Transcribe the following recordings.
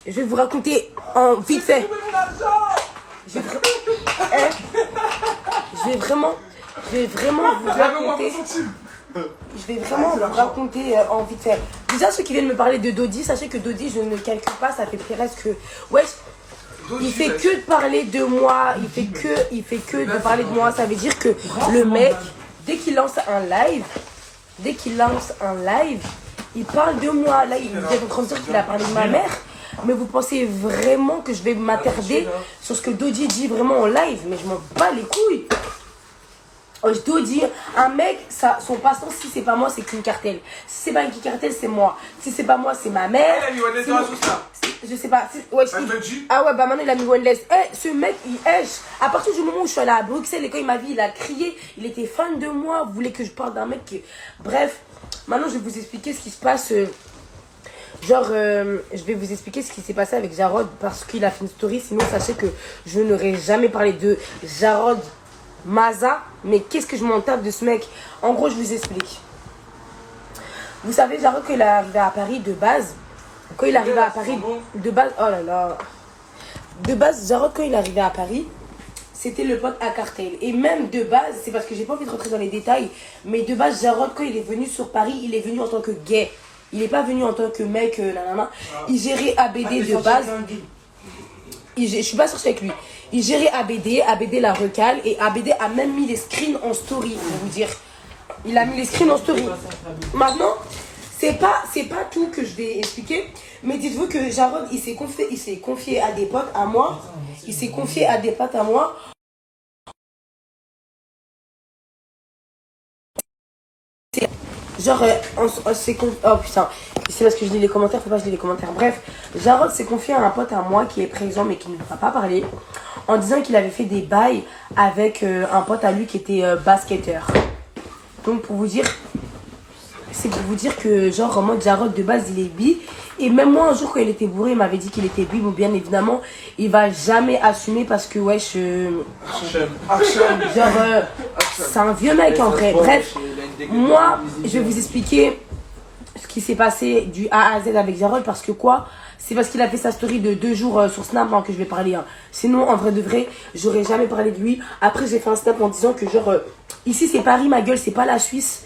Je vais vous raconter en vite fait. Je vais vraiment vous raconter. Je vais vraiment vous raconter en vite fait. Déjà, ceux qui viennent me parler de Dodi, sachez que Dodi, je ne calcule pas, ça fait presque. Ouais, il fait que de parler de moi. Il fait que de parler de moi. Ça veut dire que le mec, dès qu'il lance un live, il parle de moi. Là, il est en train de dire qu'il a parlé de ma mère. Mais vous pensez vraiment que je vais m'attarder sur ce que Dodi dit vraiment en live? Mais je m'en bats les couilles. Je dois dire, un mec, son passe-temps, si c'est pas moi, c'est King Cartel. Si c'est pas King Cartel, c'est moi. Si c'est pas moi, c'est ma mère. Je sais pas. Ouais, ah ouais, bah maintenant il a mis One-Less. Ce mec, il hèche. À partir du moment où je suis allée à Bruxelles et quand il m'a vu, il a crié. Il était fan de moi. Vous voulez que je parle d'un mec qui. Bref, maintenant je vais vous expliquer ce qui se passe. Je vais vous expliquer ce qui s'est passé avec Jarod parce qu'il a fait une story. Sinon, sachez que je n'aurais jamais parlé de Jarod Maza. Mais qu'est-ce que je m'en tape de ce mec? En gros, je vous explique. Vous savez, Jarod, quand il est arrivé à Paris de base, oh là là. De base, Jarod, quand il est arrivé à Paris, c'était le pote à Cartel. Et même de base, c'est parce que j'ai pas envie de rentrer dans les détails, mais de base, Jarod, quand il est venu sur Paris, il est venu en tant que gay. Il n'est pas venu en tant que mec, nanana. Il gérait ABD de base. Je suis pas sortie avec lui. Il gérait ABD, ABD la recale, et ABD a même mis les screens en story, pour vous dire. Il a mis les screens en story. Maintenant, c'est pas tout que je vais expliquer, mais dites-vous que Jarod, il s'est confié à des potes à moi. Il s'est confié à des potes à moi. Genre, oh putain, c'est parce que je lis les commentaires, faut pas que je lis les commentaires. Bref, Jarod s'est confié à un pote à moi qui est présent mais qui ne va pas parler, en disant qu'il avait fait des bails avec un pote à lui qui était basketteur. Donc pour vous dire, c'est pour vous dire que genre en mode Jarod de base il est bi. Et même moi un jour quand il était bourré il m'avait dit qu'il était bi. Bon bien évidemment il va jamais assumer parce que ouais c'est un vieux mec en vrai. Bref, moi je vais vous expliquer ce qui s'est passé du A à Z avec Jarod parce que quoi? C'est parce qu'il a fait sa story de 2 jours sur Snap que je vais parler. Sinon, en vrai de vrai, j'aurais jamais parlé de lui. Après, j'ai fait un Snap en disant que genre, ici c'est Paris, ma gueule, c'est pas la Suisse.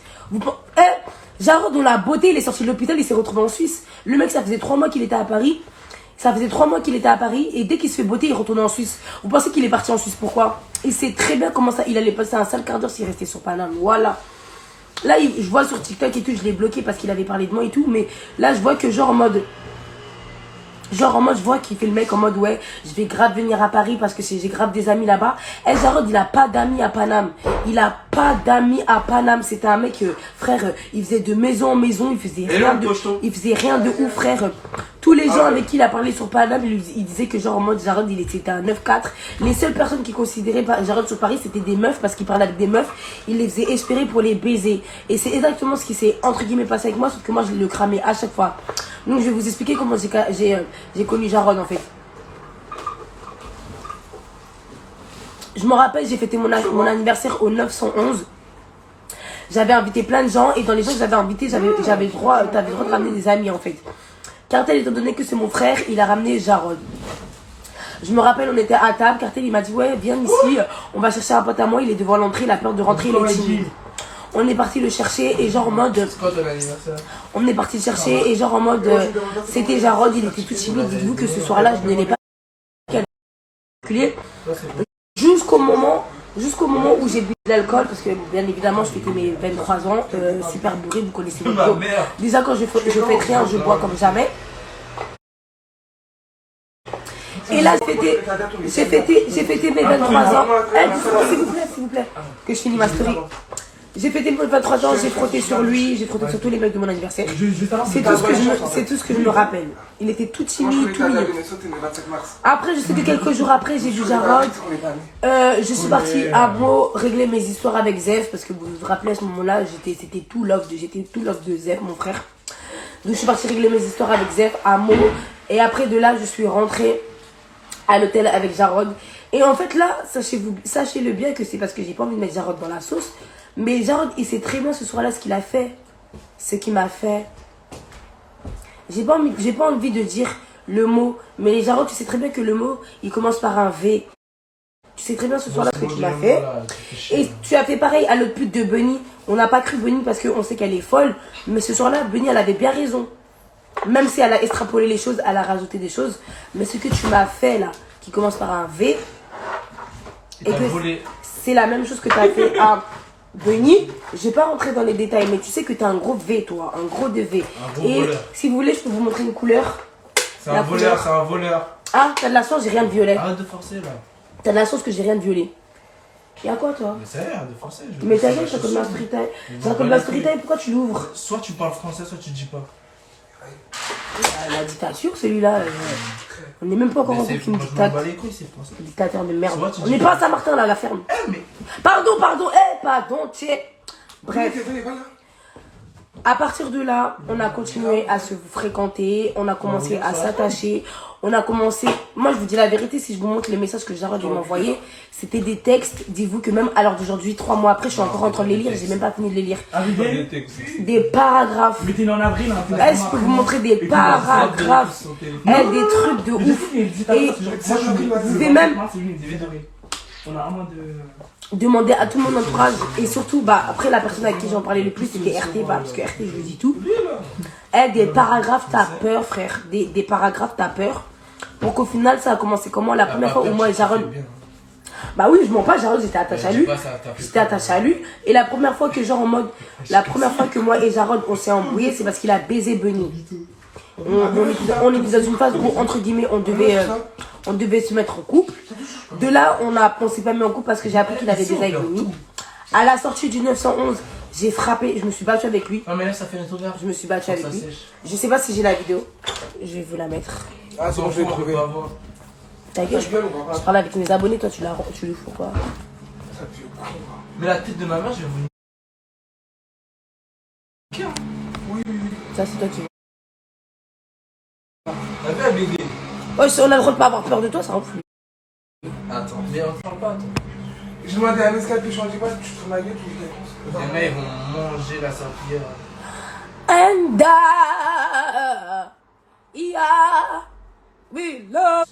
Jarod, dont la beauté, il est sorti de l'hôpital, il s'est retrouvé en Suisse. Le mec, ça faisait 3 mois qu'il était à Paris. Et dès qu'il se fait beauté, il retourne en Suisse. Vous pensez qu'il est parti en Suisse? Pourquoi? Il sait très bien comment ça, il allait passer un sale quart d'heure s'il restait sur Paname. Voilà. Là, je vois sur TikTok et tout, je l'ai bloqué parce qu'il avait parlé de moi et tout. Mais là, je vois que genre en mode, je vois qu'il fait le mec en mode, ouais, je vais grave venir à Paris parce que j'ai grave des amis là-bas. Jarod, il a pas d'amis à Paname. C'était un mec, frère, il faisait de maison en maison, il faisait rien de ouf, frère. Tous les gens avec qui il a parlé sur Paname, il disait que genre en mode Jarod, c'était un 9-4. Les seules personnes qui considéraient Jarod sur Paris, c'était des meufs parce qu'il parlait avec des meufs. Il les faisait espérer pour les baiser. Et c'est exactement ce qui s'est entre guillemets passé avec moi, sauf que moi je le cramais à chaque fois. Donc je vais vous expliquer comment j'ai connu Jarod en fait. Je me rappelle, j'ai fêté mon anniversaire au 911. J'avais invité plein de gens et dans les gens que j'avais invités, t'avais le droit de ramener des amis en fait. Cartel, étant donné que c'est mon frère, il a ramené Jarod. Je me rappelle, on était à table, Cartel il m'a dit ouais viens ici, on va chercher un pote à moi, il est devant l'entrée, il a peur de rentrer, il est timide. On est parti le chercher et genre en mode. On est parti le chercher et genre en mode. C'était Jarod, il était tout timide. Dites-vous que ce soir-là, je ne l'ai pas calculé. Jusqu'au moment où j'ai bu de l'alcool, parce que bien évidemment, je fêtais mes 23 ans, super bourré, vous connaissez le vidéo. Déjà, quand je fais rien, je bois comme jamais. Et là, j'ai fêté mes 23 ans. S'il vous plaît, que je finis ma story. J'ai fêté mes 23 ans, j'ai frotté sur lui, j'ai frotté sur tous les mecs de mon anniversaire. C'est tout ce que je me rappelle. Il était tout timide, tout mignon. Après, je sais que quelques jours après, j'ai vu Jarod. Je suis partie à Meaux régler mes histoires avec Zef, parce que vous vous rappelez à ce moment-là, j'étais tout love de Zef, mon frère. Donc je suis partie régler mes histoires avec Zef à Meaux. Et après de là, je suis rentrée à l'hôtel avec Jarod. Et en fait là, sachez-le bien que c'est parce que j'ai pas envie de mettre Jarod dans la sauce. Mais Jarod, il sait très bien ce soir-là ce qu'il a fait. J'ai pas envie de dire le mot. Mais Jarod, tu sais très bien que le mot, il commence par un V. Tu sais très bien ce soir-là ce que tu m'as fait. Et tu as fait pareil à l'autre pute de Bunny. On n'a pas cru Bunny parce qu'on sait qu'elle est folle. Mais ce soir-là, Bunny, elle avait bien raison. Même si elle a extrapolé les choses, elle a rajouté des choses. Mais ce que tu m'as fait là, qui commence par un V, et que c'est la même chose que tu as fait à Bunny. Je vais pas rentrer dans les détails, mais tu sais que tu as un gros V, toi. Un gros de V. Et voleur. Si vous voulez, je peux vous montrer une couleur. C'est un voleur, c'est un voleur. Ah, t'as de la chance, j'ai rien de violet. Arrête de forcer là. T'as de la chance que j'ai rien de violet. Y'a quoi toi? Mais ça a l'air de forcer. Mais t'as vu, Jacob ma story time. Jacob ma story time, pourquoi tu l'ouvres? Soit tu parles français, soit tu dis pas. La dictature, celui-là. On n'est même pas encore en couple, une dictature. Dictateur de merde. On n'est pas à Saint-Martin là, la ferme. Pardon, tiens. Bref. À partir de là, on a continué à se fréquenter, on a commencé à s'attacher, on a commencé... Moi, je vous dis la vérité, si je vous montre les messages que Jarod m'a envoyés, c'était des textes, dites-vous que même à l'heure d'aujourd'hui, 3 mois après, je suis encore en train de les lire, j'ai même pas fini de les lire. Des paragraphes. Mais t'es en avril, hein. Je peux vous montrer des paragraphes. Des trucs de ouf. Et vous pouvez même... On a un mois de... demander à tout mon entourage et surtout après la personne avec qui j'en parlais le plus c'était RT parce que RT je lui dis tout. Des paragraphes t'as peur frère, des paragraphes t'as peur. Donc au final ça a commencé comment la première fois où moi et Jarod, bah oui je mens pas, Jarod j'étais attachée à lui, et la première fois que genre en mode, la première fois que moi et Jarod on s'est embrouillé c'est parce qu'il a baisé Bunny. On était dans une phase où entre guillemets on devait se mettre en couple. De là on s'est pas mis en couple parce que j'ai appris qu'il avait des avec Bunny. À la sortie du 911 j'ai frappé, je me suis battue avec lui. Non mais là ça fait un tour. Je me suis battue avec lui. Je sais pas si j'ai la vidéo. Je vais vous la mettre. Ah c'est bon, je vais trouver. Ta gueule, je parle avec mes abonnés, toi tu le fous quoi. Mais la tête de ma mère je vais vous... Oui. Ça c'est toi qui... T'as vu la BD? Ouais, on a le droit de pas avoir peur de toi, ça en fout. Attends, mais on parle pas, attends. J'ai demandé à Nescale que je changeais pas, tu te fous ma gueule, tu me les mecs ils vont manger la serpillière. We love.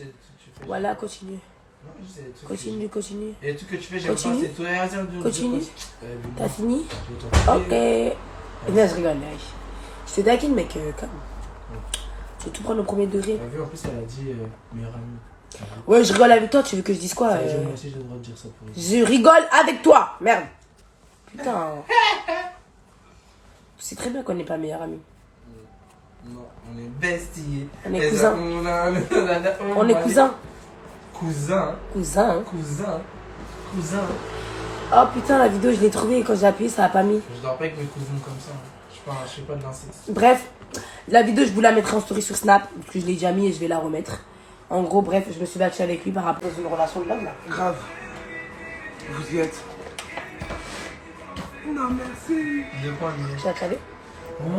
Voilà, continue. Continue. Et tout que tu fais, j'aime pas, c'est toi et Continue. T'as fini? Ok. Là, je rigole, mec. Je te taquine, mec, calme. Tu veux tout prendre au premier degré. T'as vu, en plus, elle a dit meilleure amie. Ouais, je rigole avec toi, tu veux que je dise quoi Moi aussi, j'ai le droit de dire ça pour lui. Je rigole avec toi, merde. Putain. Tu sais très bien qu'on n'est pas meilleurs amis. Non, on est besties. On est cousins. On est cousins. Cousin. Oh putain, la vidéo, je l'ai trouvée et quand j'ai appuyé, ça a pas mis. Je dors pas avec mes cousins comme ça. Je fais pas de l'inceste. Bref, la vidéo, je vous la mettrai en story sur Snap, parce que je l'ai déjà mis et je vais la remettre. En gros, bref, je me suis battue avec lui par rapport à une relation de l'homme là. Grave. Vous y êtes. Non, merci. De quoi, lui? Tu l'as savais?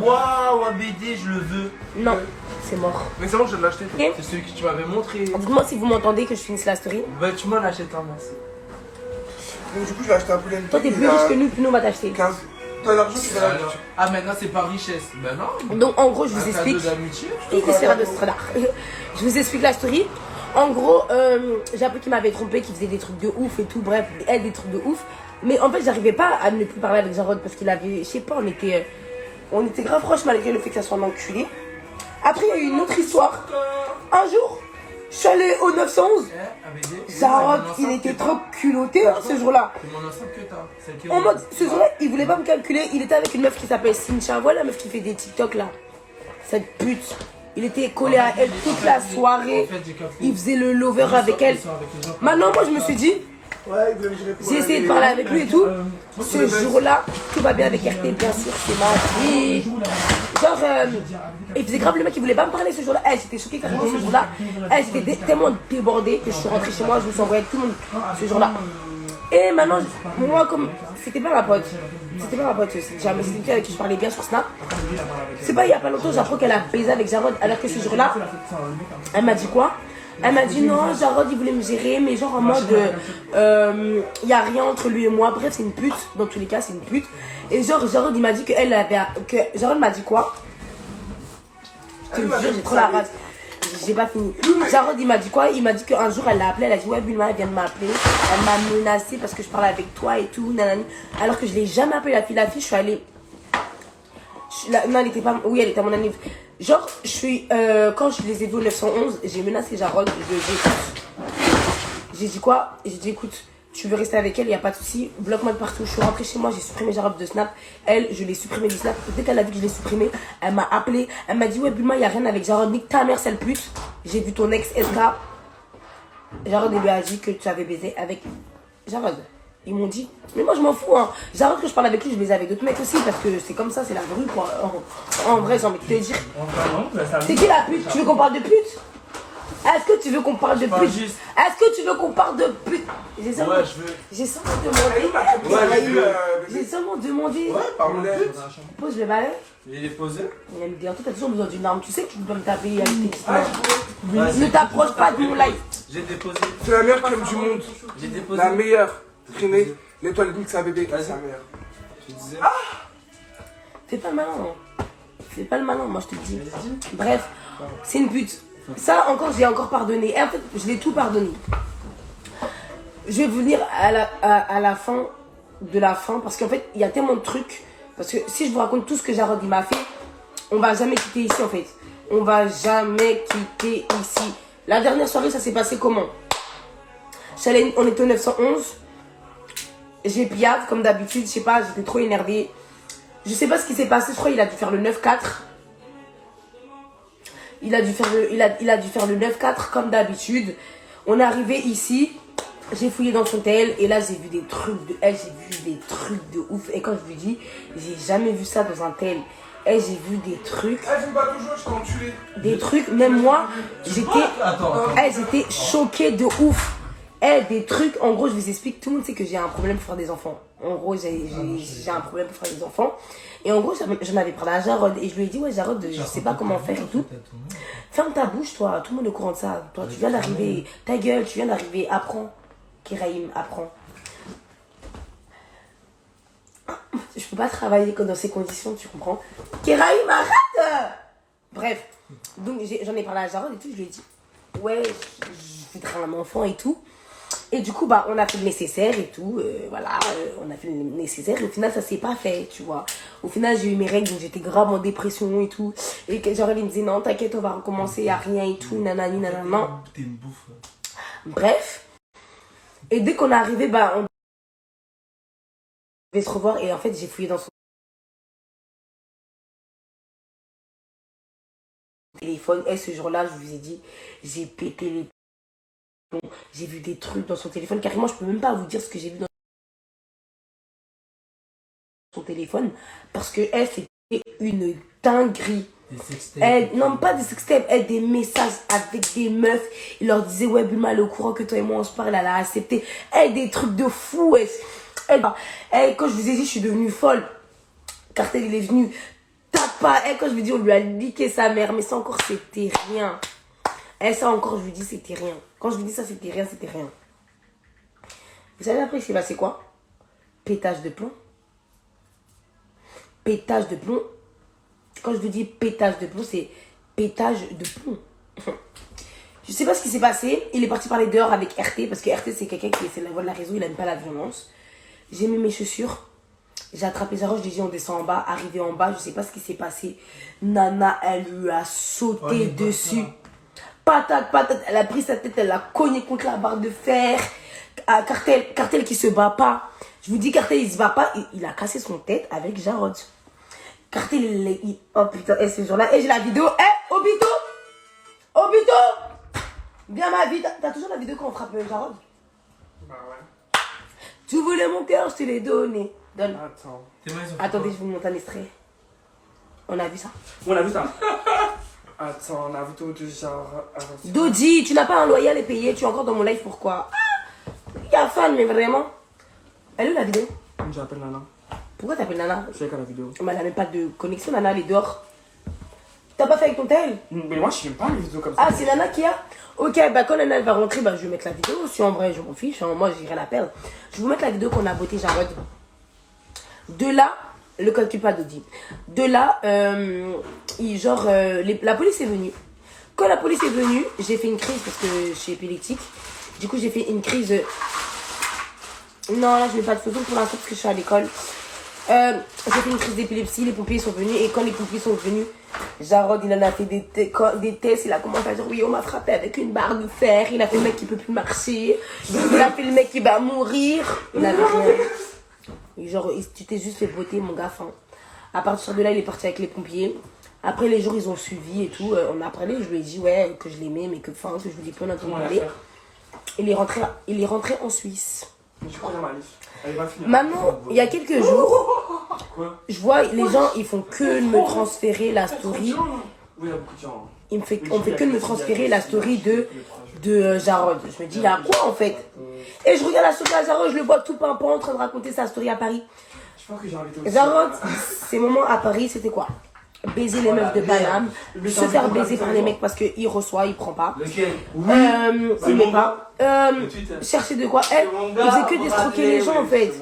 Waouh, un BD, je le veux. Non, c'est mort. Mais c'est bon, je vais l'acheter. Ok. C'est celui que tu m'avais montré. Dites-moi si vous m'entendez que je finisse la story. Bah, tu m'en achètes un, merci. Donc, du coup, je vais acheter un poulet. Toi, t'es plus riche que nous, plus nous, on va t'acheter. 15. T'as l'argent, tu vas l'acheter. Ah, maintenant, c'est par richesse. Ben non. Donc, en gros, je vous explique. Je vous explique la story. En gros, j'ai appris qu'il m'avait trompé, qu'il faisait des trucs de ouf et tout. Bref, elle, des trucs de ouf. Mais en fait, j'arrivais pas à ne plus parler avec Jarod parce qu'il avait, je sais pas, on était grave proches malgré le fait que ça soit un enculé. Après, il y a eu une autre histoire. Un jour, je suis allée au 911. Jarod, il était trop culotté hein, ce jour-là. C'est mon enceinte que t'as. En mode, ce jour-là, il voulait pas me calculer. Il était avec une meuf qui s'appelle Cynthia. Voilà la meuf qui fait des TikTok là. Cette pute. Il était collé à elle toute la soirée. Il faisait le lover avec elle. Maintenant, moi, je me suis dit, j'ai essayé de parler avec lui et tout. Ce jour-là, tout va bien avec RT, bien sûr, c'est ma vie. Genre, il faisait grave le mec, il voulait pas me parler ce jour-là. Elle, j'étais choquée carrément ce jour-là. Elle, j'étais tellement débordée que je suis rentrée chez moi, je me suis envoyée avec tout le monde ce jour-là. Et maintenant, moi, comme c'était pas ma pote, c'est jamais c'était une fille avec qui je parlais bien sur Snap. C'est pas il y a pas longtemps, j'apprends qu'elle a baisé avec Jarod, alors que ce jour-là, elle m'a dit quoi? Elle m'a dit non, Jarod il voulait me gérer, mais genre en mode il y a rien entre lui et moi. Bref, c'est une pute, dans tous les cas, c'est une pute. Et genre, Jarod il m'a dit Jarod m'a dit quoi? Je te jure, j'ai trop la rage. j'ai pas fini. Jarod, il m'a dit quoi? Il m'a dit qu'un jour, elle l'a appelé, elle a dit, ouais, Bulma, elle vient de m'appeler. Elle m'a menacée parce que je parle avec toi et tout, nanani. Alors que je l'ai jamais appelé la fille. La fille, je suis allée. Non, elle était pas. Oui, elle était à mon anniversaire. Genre, je suis. Quand je les ai vus au 911, j'ai menacé Jarod. J'ai dit quoi? J'ai dit, écoute, tu veux rester avec elle, il n'y a pas de souci. Bloque-moi de partout. Je suis rentrée chez moi, j'ai supprimé Jarod de Snap. Elle, je l'ai supprimé du Snap. Dès qu'elle a vu que je l'ai supprimé, elle m'a appelé. Elle m'a dit, ouais, Bulma, il n'y a rien avec Jarod. Nique ta mère, sale pute. J'ai vu ton ex SK. Jarod, il lui a dit que tu avais baisé avec Jarod. Ils m'ont dit, mais moi je m'en fous, hein. Jarod, que je parle avec lui, je baise avec d'autres mecs aussi, parce que c'est comme ça, c'est la rue, quoi. En vrai, j'ai envie de te dire. C'est qui la pute? Tu veux qu'on parle de pute? Est-ce que tu veux qu'on parle de pute? Est-ce que tu veux qu'on parle de pute? J'ai seulement, j'ai seulement demandé. J'ai seulement demandé. Ouais, parle-le. Pose le balai. Il est posé. Il va me dire, toi t'as toujours besoin d'une arme. Tu sais que tu peux pas me taper avec tes questions. Ne t'approche pas de mon live. J'ai déposé. C'est la meilleure crème du monde. J'ai déposé. La meilleure. Trinée, l'étoile Gould, c'est un bébé. C'est la meilleure. Tu disais. Fais pas le malin. Fais pas le malin, moi je te le dis. Bref, c'est une pute. Ça encore, j'ai encore pardonné. Et en fait, je l'ai tout pardonné. Je vais venir à la fin de la fin. Parce qu'en fait, il y a tellement de trucs. Parce que si je vous raconte tout ce que Jarod il m'a fait, on va jamais quitter ici en fait. On va jamais quitter ici. La dernière soirée, ça s'est passé comment? On était au 911. J'ai piave comme d'habitude. Je sais pas, j'étais trop énervée. Je sais pas ce qui s'est passé. Je crois qu'il a dû faire le 9-4. Il a dû faire le 9-4 comme d'habitude. On est arrivé ici. J'ai fouillé dans son tel. Et là, j'ai vu des trucs de... J'ai vu des trucs de ouf. Et quand je lui dis, j'ai jamais vu ça dans un tel. J'ai vu des trucs. Elle me bat toujours, je t'ai enculé. Des trucs, même moi, j'étais choquée de ouf. Des trucs, en gros, je vous explique. Tout le monde sait que j'ai un problème pour faire des enfants. En gros, j'ai un problème pour faire des enfants. Et en gros, j'en avais parlé à Jarod. Et je lui ai dit, ouais, Jarod, je sais pas comment faire et tout. Ferme ta bouche, toi. Tout le monde est au courant de ça. Toi, tu viens d'arriver. Ta gueule, tu viens d'arriver. Apprends. Kéraïm, apprends. Je peux pas travailler dans ces conditions, tu comprends? Kéraïm, arrête! Bref. Donc, j'en ai parlé à Jarod et tout. Je lui ai dit, ouais, je voudrais un enfant et tout. Et du coup, bah, on a fait le nécessaire et tout. Voilà, on a fait le nécessaire. Et au final, ça s'est pas fait, tu vois. Au final, j'ai eu mes règles, donc j'étais grave en dépression et tout. Et genre, il me disait, non, t'inquiète, on va recommencer, y a rien et tout, nanani, nanana. T'es une bouffe. Bref. Et dès qu'on est arrivé, bah, on devait se revoir. Et en fait, j'ai fouillé dans son téléphone. Et ce jour-là, je vous ai dit, j'ai pété les... J'ai vu des trucs dans son téléphone. Carrément, je peux même pas vous dire ce que j'ai vu dans son téléphone. Parce que elle, c'était une dinguerie. Non, pas des sextapes. Des messages avec des meufs. Il leur disait, ouais, Bulma, elle est au courant que toi et moi, on se parle. Elle a accepté. Des trucs de fou. Quand je vous ai dit, je suis devenue folle. Cartel, il est venu. Tapa. Quand je vous dis, on lui a niqué sa mère. Mais ça encore, c'était rien. Ça encore, je vous dis, c'était rien. Quand je vous dis ça, c'était rien, c'était rien. Vous savez après, c'est passé quoi? Pétage de plomb. Pétage de plomb. Quand je vous dis pétage de plomb, c'est pétage de plomb. Je sais pas ce qui s'est passé. Il est parti parler dehors avec RT. Parce que RT, c'est quelqu'un qui essaie de la voix de la réseau. Il n'aime pas la violence. J'ai mis mes chaussures. J'ai attrapé Jarod, je lui ai dit on descend en bas. Arrivé en bas, je sais pas ce qui s'est passé. Nana, elle lui a sauté dessus. Patate, elle a pris sa tête, elle l'a cogné contre la barre de fer. Cartel qui se bat pas. Je vous dis, Cartel, il se bat pas. Il a cassé son tête avec Jarod. Cartel, oh putain, ce jour-là. J'ai la vidéo. Obito! Bien ma vie. T'as toujours la vidéo quand on frappe Jarod? Bah ouais. Tu voulais mon cœur, je te l'ai donné. Donne. Attends. Attendez, je vous montre un extrait. On a vu ça? On a vu ça. Attends, on a vu tout de genre. Dodi, tu n'as pas un loyer à les payer, tu es encore dans mon live, pourquoi? Il y a fan, mais vraiment. Elle est où la vidéo? J'appelle Nana. Pourquoi t'appelles Nana? Je sais qu'à la vidéo. Mais elle n'a même pas de connexion, Nana, elle est dehors. T'as pas fait avec ton tel? Mais moi, je filme pas les vidéos comme ça. Ah, c'est Nana qui a? Ok, bah quand Nana elle va rentrer, bah je vais mettre la vidéo. Si en vrai, je m'en fiche, hein, moi j'irai la perdre. Je vais vous mettre la vidéo qu'on a beauté Jarod. De là, le calcul pas Dodi. De là, la police est venue. Quand la police est venue, j'ai fait une crise parce que je suis épileptique. Du coup, j'ai fait une crise. Non, là, je mets pas de photo pour l'instant parce que je suis à l'école. J'ai fait une crise d'épilepsie, les pompiers sont venus. Et quand les pompiers sont venus, Jarod, il en a fait des tests. Il a commencé à dire oui, on m'a frappé avec une barre de fer. Il a fait le mec qui peut plus marcher. Il a fait le mec qui va mourir. Il n'avait rien. Et genre, tu t'es juste fait botter, mon gars. Fin. À partir de là, il est parti avec les pompiers. Après, les jours, ils ont suivi et tout. On a parlé. Je lui ai dit, ouais, que je l'aimais, mais que je lui dis plus, on a entendu parler. Il est rentré en Suisse. Mais tu crois bien, Malice. Elle va finir. Maintenant, il y a quelques jours, Quoi? je vois les gens, ils font que de me transférer la story. Oui, il y a beaucoup de gens. On fait que de me transférer la story de Jarod. Je me dis, il y a quoi en fait? Et je regarde la story à Jarod, je le vois tout pimpant en train de raconter sa story à Paris. Je pense que j'ai invité aussi. Jarod, ses moments à Paris, c'était quoi? Baiser les meufs de Paname, se faire baiser par les mecs parce qu'il reçoit, il prend pas. Lequel? Il met pas. Chercher de quoi? Il faisait que d'escroquer les gens en fait.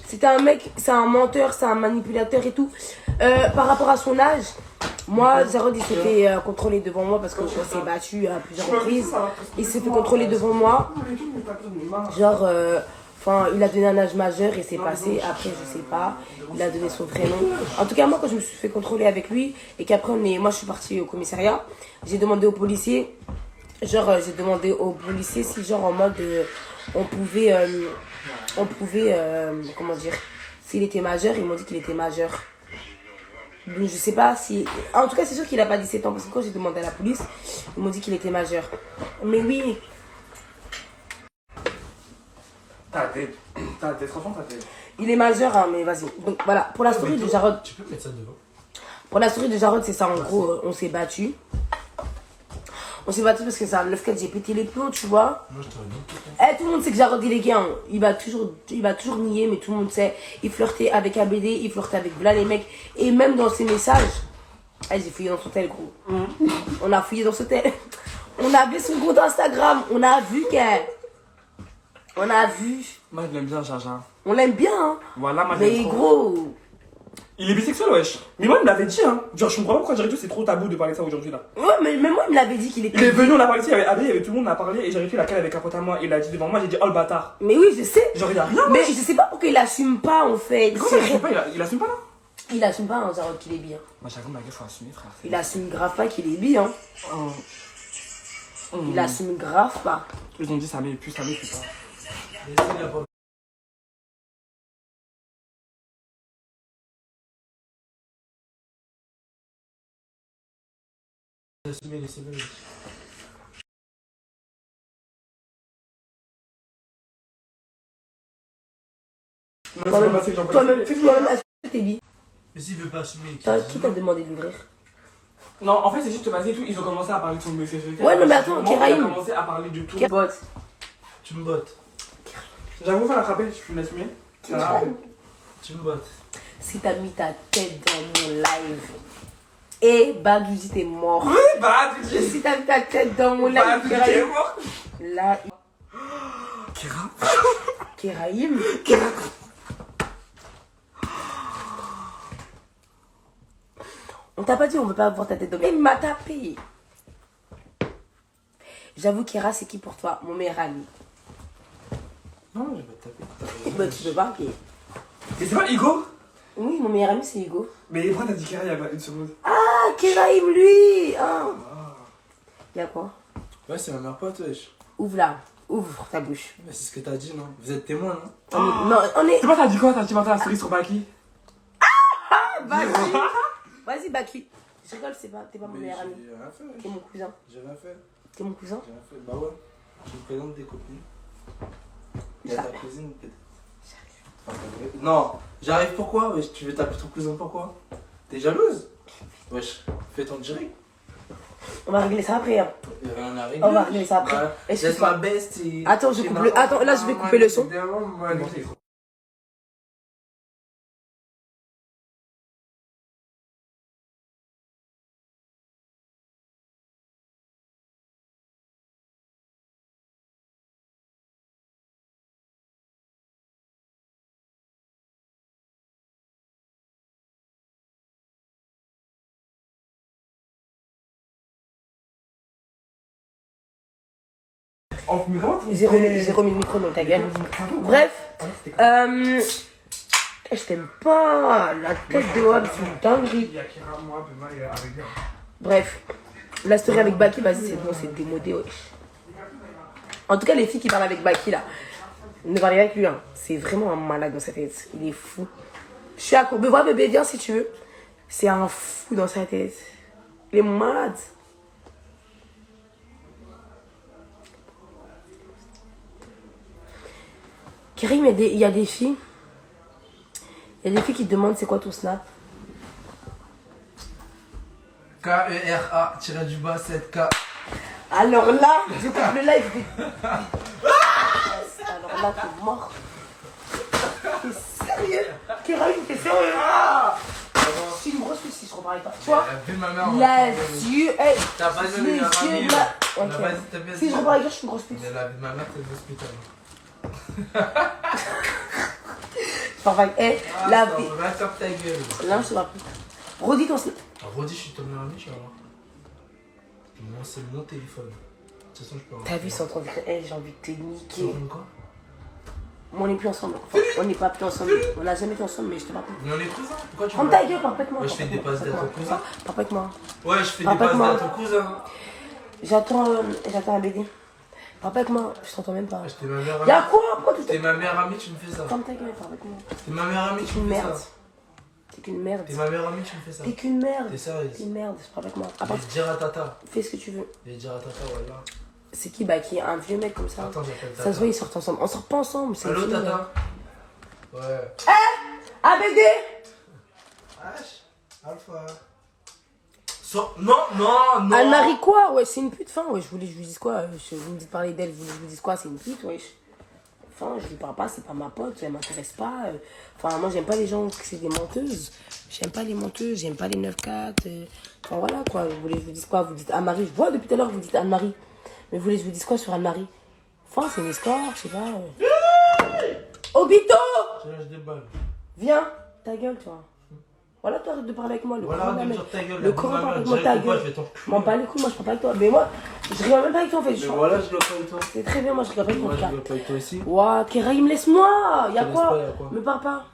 C'était un mec, c'est un menteur, c'est un manipulateur et tout. Par rapport à son âge, moi, Jarod, il s'est fait contrôler devant moi parce qu'on s'est battu à plusieurs reprises. Il s'est fait contrôler devant moi. Genre, il a donné un âge majeur et c'est passé. Après, je sais pas. Il a donné son prénom. En tout cas, moi, quand je me suis fait contrôler avec lui et qu'après, moi, je suis partie au commissariat, j'ai demandé aux policiers. Genre, j'ai demandé aux policiers si, genre, en mode, on pouvait, comment dire, s'il était majeur. Ils m'ont dit qu'il était majeur. Donc, je sais pas si. En tout cas, c'est sûr qu'il a pas 17 ans parce que quand j'ai demandé à la police, ils m'ont dit qu'il était majeur. Mais oui. T'as tête. Franchement, t'as tête. Il est majeur, hein, mais vas-y. Donc voilà, pour la story de Jarod. Tu peux mettre ça devant. Pour la story de Jarod, c'est ça en gros, on s'est battu. On s'est battu parce que c'est un 9-4, j'ai pété les plombs, tu vois. Moi, je t'aurais dit. Tout le monde sait que Jarod il est gay, hein. Il va toujours nier, mais tout le monde sait. Il flirtait avec ABD, il flirtait avec Vla les mecs. Et même dans ses messages, j'ai fouillé dans son tel gros. On a fouillé dans son tel. On a vu son compte Instagram, on a vu qu'elle. On a vu. Moi, je l'aime bien, Jaja. On l'aime bien, hein. Voilà, moi, Mais j'aime trop. gros. Il est bisexuel, wesh. Mais moi, il me l'avait dit, hein. Genre, je comprends pas pourquoi Jarito, c'est trop tabou de parler de ça aujourd'hui, là. Ouais, mais moi, il me l'avait dit qu'il était. Il est venu, on a parlé de ça, il y avait Abé, il y avait tout le monde, on a parlé, et Jarito, il a calé avec un pote à moi, il a dit devant moi, j'ai dit, oh le bâtard. Mais oui, je sais. Genre, il a rien, Mais wesh. je sais pas pourquoi il assume pas, en fait. Comment il assume pas, il assume pas, là? Il assume pas, hein, Jarod, qu'il est bi. Hein. Moi, j'avoue, ma gueule, faut assumer, frère. Il assume grave pas qu'il est bi, hein. Il assume grave pas. Ils ont dit, ça met plus pas. Laissez-la pas. Laissez-le. Toi-même, est-ce que t'es bi? Mais s'il veut pas assumer. Qui t'a demandé d'ouvrir? Non, en fait, c'est juste vas-y et tout, ils ont commencé à parler de son homosexualité. Ouais, non, mais attends, Moi, Kéraïm. Il a commencé à parler du tout. Bot. Tu me bottes. J'avoue, faire l'attraper, je peux l'assumer. Tu me bottes. Si t'as mis ta tête dans mon live. Et Badouzi, t'es mort. Oui, bah, tu dis. Si t'as mis ta tête dans mon live, Bah, tu es mort. Là, Kéra. Kéraïm. On t'a pas dit on veut pas voir ta tête dans mon live. Il m'a tapé. J'avoue, Kéra, c'est qui pour toi? Mon meilleur ami. Non, je vais te taper. Bah, tu peux pas, ok. Mais c'est pas Hugo? Oui, mon meilleur ami, c'est Hugo. Mais pourquoi t'as dit Kéra il y a une seconde? Ah, Kéraïm, lui. Ah. Y'a quoi? Ouais, c'est ma meilleure pote, wesh. Ouvre là. Ouvre ta bouche. Mais c'est ce que t'as dit, non? Vous êtes témoin, non? Non, on est. C'est pas, t'as dit quoi? T'as dit maintenant la story sur Baki? Vas-y. Vas-y, Baki. Je rigole, t'es pas mon meilleur ami. J'ai rien fait, wesh. T'es mon cousin. J'ai rien fait. T'es mon cousin? J'ai rien fait. Bah ouais. Je me présente des copines. Il y a ta cousine, peut-être. Enfin, non, j'arrive pourquoi? Wesh, tu veux taper ton cousin pourquoi? T'es jalouse? Wesh, fais ton direct. On va régler ça après. Hein. Il y a rien à régler. On va régler ça après. Ouais. Laisse ma bestie. Attends, je coupe le. Attends, là, je vais couper le son. Évidemment, moi, Mais comment J'ai remis le micro dans ta gueule. Bref, je t'aime pas. La tête de Wab, c'est une dinguerie. Il y a Kira, moi, Bema et Arélia. Bref, la story avec Baki, vas-y, c'est bon, c'est démodé, wesh. En tout cas, les filles qui parlent avec Baki, là, ne parlez pas avec lui, hein. C'est vraiment un malade dans sa tête. Il est fou. Je suis à court. Mais vois, bébé, viens si tu veux. C'est un fou dans sa tête. Il est malade. Karim, il y a des filles. Il y a des filles qui te demandent c'est quoi ton snap. K-E-R-A, tiré du bas, 7K. Alors là, je coupe le live. Alors là, t'es mort. T'es sérieux? Karim, t'es sérieux? C'est une grosse fille si je repars avec toi. Tu vois? La yeux. Hey, T'as pas dit les meilleur ami. yeux là. On a Ok. pas dit t'as bien Si dit. je repars avec toi, je suis une grosse pute. Mais la vie de ma mère, c'est l'hôpital. Je pars avec. Hey, la vie. Va taper ta gueule. Là, je te vois plus. Redis ton snap. Redis, je suis ton meilleur ami, tu vas voir. Moi, c'est mon téléphone. De toute façon, je peux T'as vu, c'est en train de dire, hey, j'ai envie de te niquer. C'est quoi? Mais on n'est plus ensemble. Enfin, on n'est pas plus ensemble. On n'a jamais été ensemble, mais je te rappelle. Mais on est cousins. Pourquoi tu Prends me ta gueule, parle pas avec moi. Ouais, je fais des passes d'être ton cousin. Parle pas avec moi. Ouais, je fais Parle des pas passes avec d'être moi. ton cousin. J'attends un BD. Parle pas avec moi, je t'entends même pas. T'es ma meilleure Y'a amie. quoi? Pourquoi tu T'es ma meilleure amie, tu me fais ça. Ferme ta gueule, parle avec moi. T'es ma meilleure amie, T'es tu une me fais merde. ça. T'es qu'une merde. T'es ma meilleure amie, tu me fais ça. T'es qu'une merde. T'es sérieuse. T'es une merde, parle avec moi. Je vais te dire à Tata. Fais ce que tu veux. Je vais te dire à Tata, voilà. C'est qui? Bah, qui est un vieux mec comme ça. Attends, j'appelle Tata. Ça se voit, ils sortent ensemble. On sort pas ensemble, c'est Allô, fini, là. Tata? Ouais. ABD! H. Alpha. Non, non, non. Anne-Marie quoi? Ouais, c'est une pute, fin. Ouais, je voulais que je lui dise quoi? Vous me dites parler d'elle, vous voulez que je vous dise quoi? C'est une pute, wesh. Enfin, je lui parle pas, c'est pas ma pote, elle m'intéresse pas. Enfin, moi, j'aime pas les gens qui c'est des menteuses. J'aime pas les menteuses, j'aime pas les 9-4. Enfin, voilà, quoi. Vous voulez que je vous dise quoi? Vous dites Anne-Marie. Je vois depuis tout à l'heure que vous dites Anne-Marie. Mais vous voulez que je vous dise quoi sur Anne-Marie? Enfin, c'est une escorte, je sais pas. Obito! Je lâche des balles. Viens, ta gueule, toi. Voilà, toi, arrête de parler avec moi. Le Voilà, Coran, arrête de mais- me dire ta gueule. Le Coran parle avec moi, ta gueule. Je vais t'en Je m'en bats les couilles, moi, je parle pas avec toi. Mais moi, je rigole même pas avec toi, en fait. Mais voilà, je dois pas avec toi. C'est très bien, moi, je rigole pas avec Moi, toi. je dois pas avec toi aussi. Ouah, Keraïm, laisse-moi. Y'a te laisse quoi? pas, y'a quoi? Me parle pas.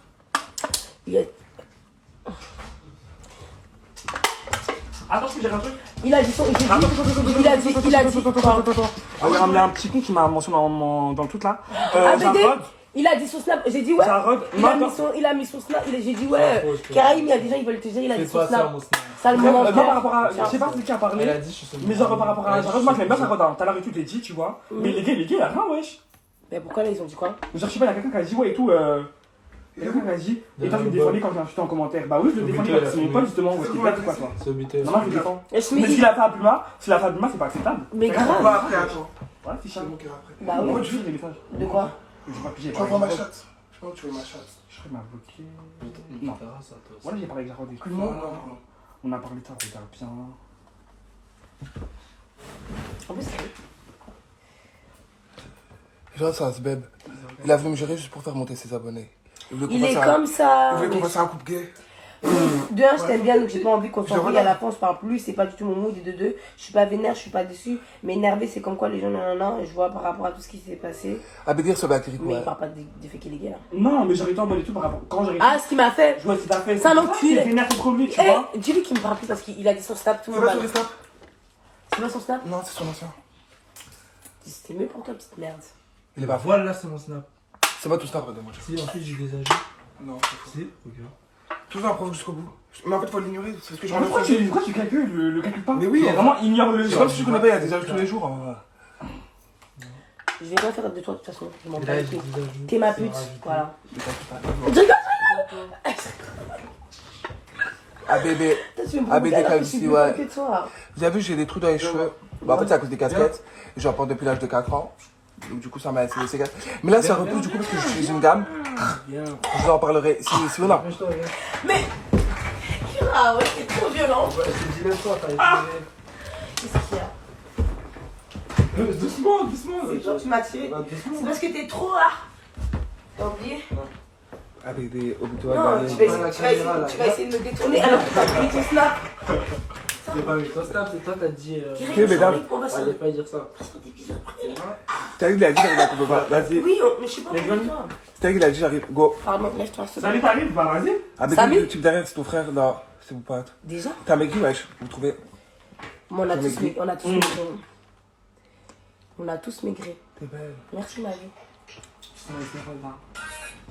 Il a... Attends, je peux dire un truc? Il a dit son. Il a dit. Ah, il a ramené un petit con qui m'a mentionné dans le truc là. ABD, Jarod. il a dit son snap. J'ai dit ouais. Jarod, Il a mis son snap. J'ai dit ouais. Keraïm, il y a des gens, ils veulent te dire, il a Fais dit son pas ça, snap. mon snap. Ça le Non, moment. par rapport à. Je sais pas c'est qui a Elle parlé. a dit, je suis son Mais genre par rapport à Ouais, Jarod, moi je l'aime bien Jarod. Tout à l'heure et tout, t'es dit, tu vois. Mais les gars, il y a rien, wesh. Mais pourquoi là, ils ont dit quoi? Genre, je sais pas, il y a quelqu'un qui a dit ouais et tout. Il y a quelqu'un qui a dit. Et toi, tu me défendais quand j'ai insulté en commentaire. Bah oui, je le défendais parce que c'est mon pote justement. C'était bête ou quoi, toi? C'est obité. Non, moi je le défends. Mais Mais ce qu'il a fait à Buma, s'il a fait à Buma, c'est pas acceptable. Mais C'est grave. rien. On va après, attends. Ouais, c'est chiant. C'est bon, Kira, après. Bah Pourquoi oui. tu fais des messages? De quoi? Je vais pas piger. Tu envoies ma chatte. Je pense que tu veux ma chatte. Je serais m'a bloqué. Non. Non. Voilà, j'ai parlé avec Jarod et tout. Non, non, non. On a parlé de ça, regarde bien. En plus, Genre, c'est un sbeb. Il a voulu me gérer juste pour faire monter ses abonnés. il est comme ça. Vous voulez qu'on fasse un couple gay? De un, je t'aime bien, donc j'ai pas envie qu'on Je s'embrouille à regarde. la fin, on se parle plus, c'est pas du tout mon mood. Et de deux, je suis pas vénère, je suis pas déçue. Mais énervé, c'est comme quoi les gens, non, je vois par rapport à tout ce qui s'est passé. Abédir ce bactérie, Mais ouais. il parle pas des faits qu'il est gay là. Non, mais j'arrête en mode et tout par rapport. Quand j'arrive. Ah, ce qu'il m'a fait. Je vois ce qu'il a fait. C'est un enculé. Il vénère contre lui, tu vois. Eh, dis-lui qu'il me parle plus parce qu'il a dit son snap tout le C'est pas monde. sur les snaps? C'est pas son snap? Non, c'est son ancien. C'était mieux pour toi, petite merde. Il est pas fou. Voilà, c'est mon snap. C'est pas tout ça, après, moi. Si, ensuite, j'ai des âges. Non, c'est faux. Si, regarde. Toujours un prof jusqu'au bout. Mais en fait, faut l'ignorer. C'est ce que je Mais pourquoi tu calcules le calcule pas? Mais oui, Genre, vraiment, ignore le. C'est comme si tu connais pas, il y a des âges tous les jours. hein. Je vais rien faire de toi de toute façon. Je m'en Et bats là, les j'ai couilles. des ajouts. T'es ma C'est pute, rajouté. voilà. Je t'inquiète pas. Je rigole, ABD. toi, tu veux me ABD provoquer alors que je calvitie, suis plus ouais. folle que toi. Vous avez vu, j'ai des trous dans les cheveux. Bah, en fait, c'est à cause des casquettes. J'en porte depuis l'âge de 4 ans. Donc, du coup, ça m'a laissé des séquelles. Mais là, ça repousse, du coup, parce que j'utilise une gamme. Viens. Je vous en parlerai si ou non. Lève-toi, viens. Mais. Ah ouais, c'est trop violent. Ouais, je te dis, lève-toi, t'as été. Qu'est-ce qu'il y a? Doucement, doucement. C'est toi, tu m'as tiré. Bah, C'est doucement. parce que t'es trop là. T'as oublié? ABD, obito, Non, tu vas essayer de me détourner alors que t'as pris ton snap. J'ai pas vu ton snap, c'est toi, t'as dit. Ok, mesdames. On va se Allez pas dire ça. faire des bisous. T'as dit qu'il a dit j'arrive à couper pas. Vas-y. Oui, mais je suis pas avec toi. T'as dit qu'il a dit j'arrive. Go. Pardon, lève-toi. Salut, t'arrives? Bah, vas-y. Ah, mais Samy le type derrière, c'est ton frère. Non, c'est mon pote. Déjà? T'as maigri, wesh. Vous trouvez? Moi, on a tous maigri. maigri. On a tous maigri. T'es belle. Merci, ma vie.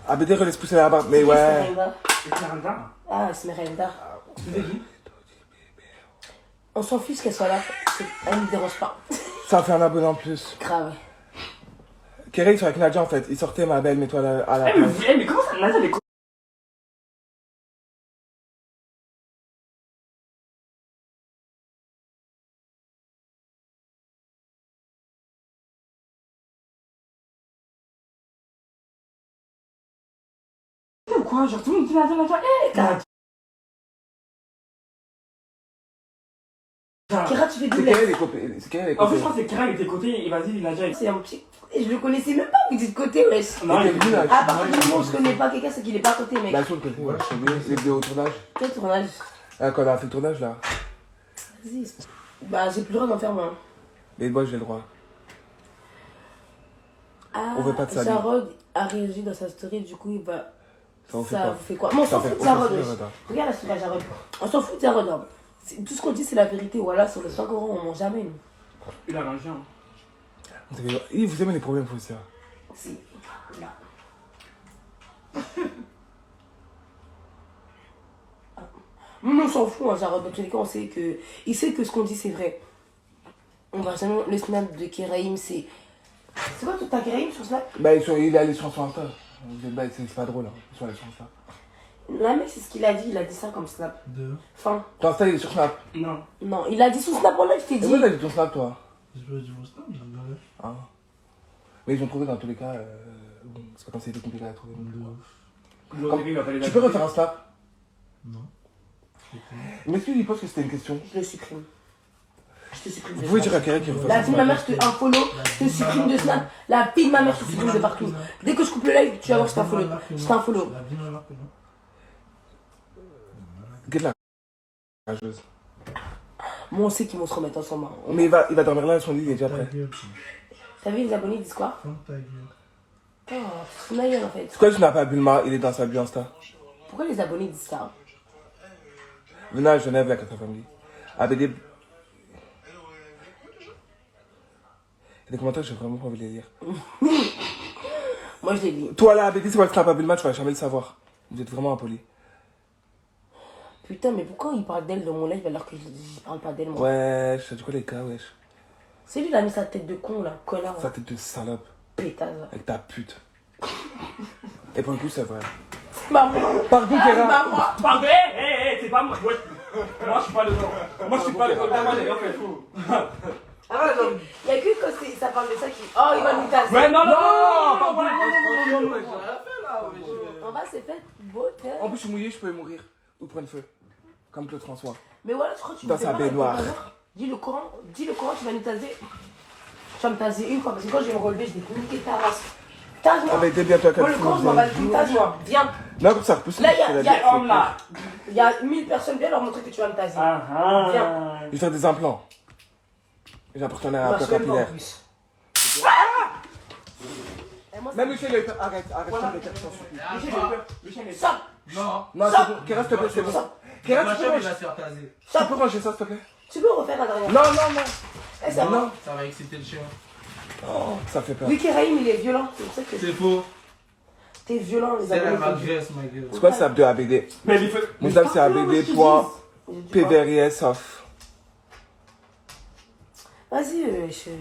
Ah, mais laisse pousser la barbe. Mais ouais. Esmeralda. Esmeralda. Ah, Esmeralda. C'est qui? On s'en fiche qu'elle soit là. Elle ne me dérange pas. Ça fait un abonné en plus. Grave. Kerry, il sur avec Nadia en fait. Il sortait ma belle, mets-toi à la Eh, place. mais comment ça? Nadia, elle est ou quoi? Genre, tout le monde dit Nadia, Nadia. Kira, tu fais C'est double. Kerry les copains. C'est Kerry les En fait, je copains. crois que c'est Kira, il était côté, et vas-y, Nadia. C'est un petit. Et je le connaissais même pas, vous dites côté, wesh. Non, il est venu là. À partir du moment où je connais pas quelqu'un, c'est qu'il est pas à côté, mec. Bah, sur le côté, ouais. Je sais bien. Les vidéos au tournage. Quel tournage? Ah, quand on a fait le tournage là. Vas-y. Bah, j'ai plus le droit d'en faire, moi. Mais moi, j'ai le droit. Ah, On veut pas de ça, lui. Jarod a réagi dans sa story, du coup, il va. Ça vous fait Ça quoi? vous fait quoi? Moi, on s'en Ça fout fait- de Jarod, on s'en fout de wesh. Jarod, hein. Regarde la story à Jarod. On s'en fout de Jarod, hein. Tout ce qu'on dit, c'est la vérité. Voilà, sur les 5 euros, on mange jamais, nous. Il a rangé, hein. Vous aimez les problèmes, faut ça. Si. Là. Nous, on s'en fout, hein, Jarod. Dans tous les cas, on sait que. Il sait que ce qu'on dit, c'est vrai. On va jamais. Le snap de Keraïm, c'est. C'est quoi, toi, t'as Keraïm sur Snap? Bah, il est allé sur son Insta. Vous êtes bête, c'est pas drôle, hein. Ils sont allés sur Insta. Là, mec, c'est ce qu'il a dit. Il a dit ça comme Snap. Enfin, Ton Insta, il est sur Snap. Non. non, il a dit sur Snap en live, je t'ai Et dit. pourquoi t'as dit ton Snap, toi? Je veux du Snap, j'ai regardé. Ah. Mais ils ont trouvé dans tous les cas. Bon, c'est pas comme si c'était compliqué à trouver. Tu peux refaire un Snap? Non. Mais est-ce qu'il pense que c'était une question? Je le supprime. Je te supprime. de Vous pouvez Snap. dire à Kerry qu'il refasse La un fille de ma Snap. mère, je te unfollow, je te supprime de Snap. La fille de ma mère, je te supprime de partout. Dès que je coupe le live, tu vas voir, je t'unfollow. Je t'unfollow. La bien alors que non. Get la rageuse. Moi, on sait qu'ils vont se remettre ensemble. Hein. Mais il va dormir là, son lit, il est déjà prêt. T'as vu, les abonnés ils disent quoi? Ferme ta gueule. Oh, c'est ma gueule en fait. Pourquoi tu n'as pas Bulma? Il est dans sa bio Insta. Pourquoi les abonnés disent ça? Venez à Genève, la carte famille. ABD. Il y a des commentaires que j'ai vraiment pas envie de les lire. Moi, je les lis. Toi là, ABD, c'est quoi le snap à Bulma? Tu vas jamais le savoir. Vous êtes vraiment impoli. Putain, mais pourquoi il parle d'elle dans mon live alors que je parle pas d'elle, moi? Wesh, ça dit quoi les gars, wesh? C'est lui, il a mis sa tête de con là, connard. Sa tête de salope. Pétase. là. Avec ta pute. Et pour le coup, c'est vrai. Bah, moi. Pardon, Ah, Kéra. bah, moi. Pardon, c'est pas moi. Moi, je suis pas le temps. Moi, je suis pas le temps. Moi, j'ai rien fait. Ah, ouais, non. Il y a que quand ça parle de ça qui. Oh, il va nous tasser. Ouais, non, non, On va, c'est fait. Beau, t'es. En plus, je suis mouillé, je peux mourir. Ou prendre feu. Comme Claude François. Mais voilà, je crois que tu Dans me fais sa pas avec baignoire. ton hasard. Dis le Coran, tu vas nous taser. Tu vas me taser une fois, parce que quand je vais me relever, je vais te niquer ta race. Tase-moi. Ah, mais t'es bientôt à Moi, le Coran, je m'en bats le cul, tase-moi. Viens. Non, comme ça repousse. Là, il y a- c'est la il y a- vie. Homme là. Il y a 1000 personnes, viens leur montrer que tu vas me taser. Ah, Viens. Je vais faire des implants. J'ai un partenaire à Marche plan même pas en capillaire. plus. Et moi, Même Michel, arrête, arrête, je t'en supplie. le chien est Stop. Non. Non, c'est bon. Kéra, s'il te plaît, c'est bon. Kéra, Ma tu peux chambre, il ranger. va se faire taser. Tu peux ranger ça, s'il te plaît? Tu peux refaire la dernière. Non, non, non. Eh, ça va. Non. Ça va exciter le chien. Oh, ça fait peur. Oui, Keraïm, il est violent. C'est pour ça que C'est faux. t'es violent, les C'est la abonnés. magresse, ma gueule. C'est quoi ça de ABD? Mais il faut. Mon dame, c'est ABD.PVRIS off. Vas-y,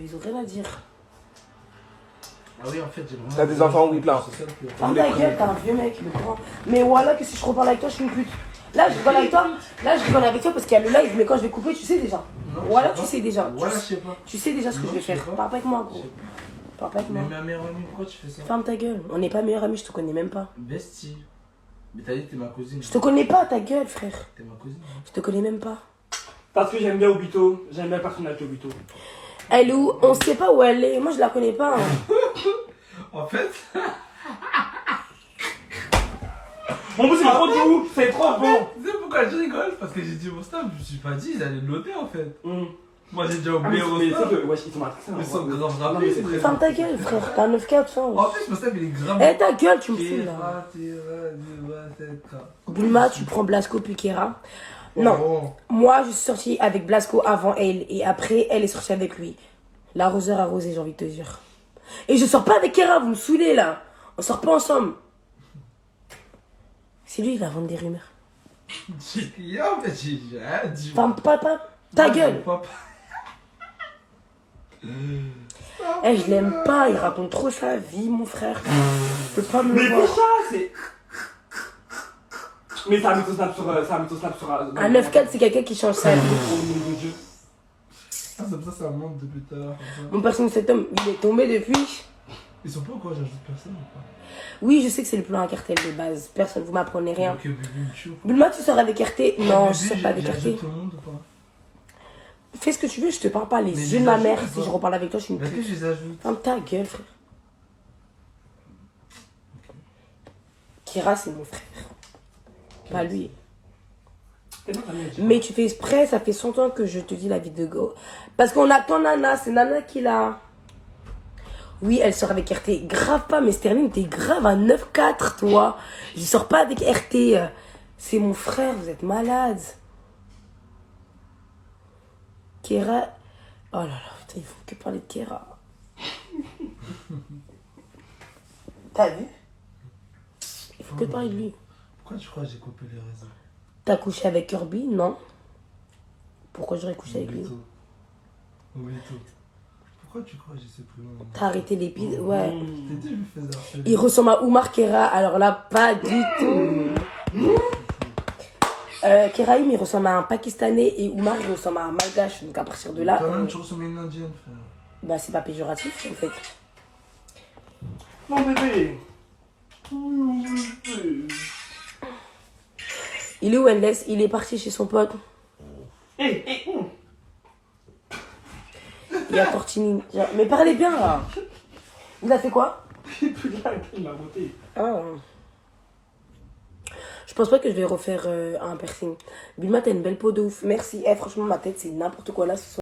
ils ont rien à dire. Ah oui, en fait, j'ai vraiment. T'as des enfants, oui, plein. C'est ça le pire. Ferme ta gueule, t'es un vieux mec, le grand. Mais voilà que si je reparle avec toi, je suis une pute. Là, je rigole avec toi. Là, je rigole avec toi parce qu'il y a le live, mais quand je vais couper, tu sais déjà. Non, Voilà, je sais tu pas. sais déjà. Voilà, je sais pas. Tu sais déjà ce que Non, je vais je sais faire. pas. Parle pas avec moi, Je gros. sais Parle pas avec moi. Mais ma meilleure amie, pourquoi tu fais ça? Ferme ta gueule. On n'est pas meilleurs amis, je te connais même pas. Bestie. Mais t'as dit que t'es ma cousine. Je te connais pas, ta gueule, frère. T'es ma cousine. hein. Je te connais même pas. Parce que j'aime bien Obito. J'aime bien la personnalité Obito. Elle est où? On sait pas où elle est. Moi, je la connais pas. Hein. En fait. Mon pouce, c'est trop doux. C'est trop bon. Tu sais pourquoi je rigole? Parce que j'ai dit mon snap, je me suis pas dit, ils allaient le noter en fait. Moi j'ai déjà Ah, mais oublié c'est que, wesh, ils sont matrixés. Ils sont grave Non, mais rapides. c'est très Ferme ta gueule, frère. T'as 9K, ça. En plus, Mustapha il est grave. Eh, ta gueule, tu me fous là. Bulma, tu prends Blasco puis Kera. Non, moi je suis sortie avec Blasco avant elle et après elle est sortie avec lui. L'arroseur arrosé, j'ai envie de te dire. Et je sors pas avec Kera, vous me saoulez là. On sort pas ensemble. C'est lui qui va vendre des rumeurs. Ferme papa, ta gueule. Eh, je l'aime pas, il raconte trop sa vie, mon frère. Je peux pas me Mais le voir. c'est ça, c'est. Mais ça a mis ton snap sur. Un 9-4, c'est quelqu'un qui change sa vie. Au nom de Dieu. Ah, c'est pour ça que ça monte depuis tout à l'heure. Mon personnage, cet homme, il est tombé depuis. Ils sont pas au courant, j'ajoute personne ou pas? Oui, je sais que c'est le plan à cartel de base. Personne, vous m'apprenez rien. Ok, Bubu, chaud. Bulma, tu sors avec RT? Non, je sors pas avec RT. J'ajoute tout le monde ou pas? Fais ce que tu veux, je te parle pas les Mais yeux de ma les mère. ajoute Si ou je pas reparle avec toi, je suis une Est-ce que pute. je les ajoute? Ferme ta gueule, frère. Kira, c'est mon frère. Pas lui. Mais tu fais exprès, ça fait 100 ans que je te dis la vie de go. Parce qu'on attend Nana, c'est Nana qui l'a. Oui, elle sort avec RT. Grave pas, mais Sterling, t'es grave à 9-4, toi. Je sors pas avec RT. C'est mon frère, vous êtes malade. Kera. Oh là là, putain, ils font que parler de Kera. T'as vu? Il faut que parler de lui. Pourquoi tu crois que j'ai coupé les réseaux? T'as couché avec Kirby? Non. Pourquoi j'aurais couché avec lui? Oublie tout. Pourquoi tu crois que j'ai ce prénom? T'as arrêté les pides? Ouais. Je t'ai dit, je me faisais harceler. Il ressemble à Oumar Kera, alors là, pas du tout. Keraïm, il ressemble à un Pakistanais et Oumar, il ressemble à un Malgache. Donc à partir de là, Toi-même, tu ressembles à une indienne, frère. bah c'est pas péjoratif en fait. Non, bébé. Il est où Endless? Il est parti chez son pote. Il y a Tortini. Mais parlez bien là. Il a fait quoi? Il m'a monté. Ah. Je pense pas que je vais refaire un piercing. Bulma, t'as une belle peau de ouf. Merci. Eh, franchement, ma tête, c'est n'importe quoi là ce soir.